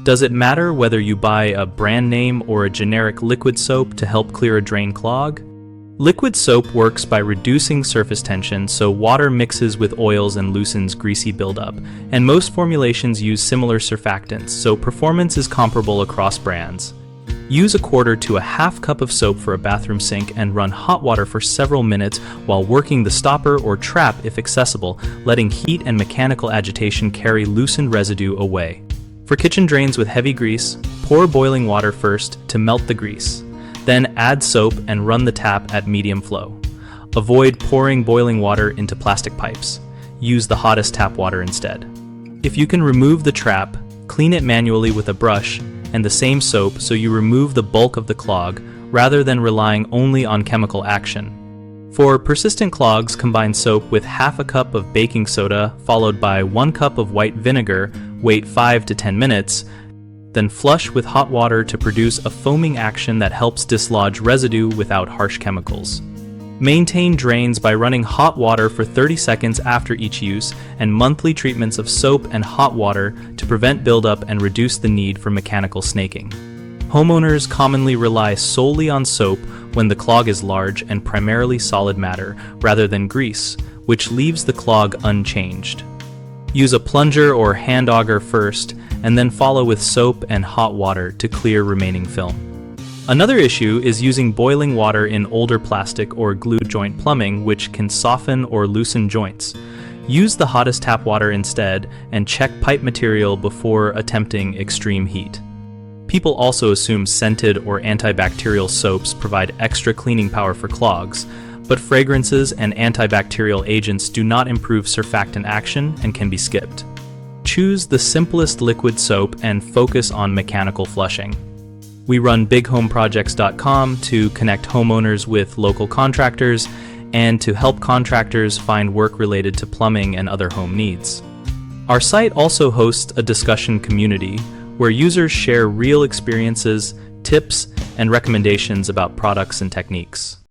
Does it matter whether you buy a brand name or a generic liquid soap to help clear a drain clog? Liquid soap works by reducing surface tension so water mixes with oils and loosens greasy buildup, and most formulations use similar surfactants, so performance is comparable across brands. Use a quarter to a half cup of soap for a bathroom sink and run hot water for several minutes while working the stopper or trap if accessible, letting heat and mechanical agitation carry loosened residue away. For kitchen drains with heavy grease, pour boiling water first to melt the grease. Then add soap and run the tap at medium flow. Avoid pouring boiling water into plastic pipes. Use the hottest tap water instead. If you can remove the trap, clean it manually with a brush and the same soap so you remove the bulk of the clog rather than relying only on chemical action. For persistent clogs, combine soap with half a cup of baking soda followed by 1 cup of white vinegar, wait 5 to 10 minutes, then flush with hot water to produce a foaming action that helps dislodge residue without harsh chemicals. Maintain drains by running hot water for 30 seconds after each use and monthly treatments of soap and hot water to prevent buildup and reduce the need for mechanical snaking. Homeowners commonly rely solely on soap when the clog is large and primarily solid matter rather than grease, which leaves the clog unchanged. Use a plunger or hand auger first and then follow with soap and hot water to clear remaining film. Another issue is using boiling water in older plastic or glue joint plumbing, which can soften or loosen joints. Use the hottest tap water instead and check pipe material before attempting extreme heat. People also assume scented or antibacterial soaps provide extra cleaning power for clogs, but fragrances and antibacterial agents do not improve surfactant action and can be skipped. Choose the simplest liquid soap and focus on mechanical flushing. We run bighomeprojects.com to connect homeowners with local contractors and to help contractors find work related to plumbing and other home needs. Our site also hosts a discussion community where users share real experiences, tips, and recommendations about products and techniques.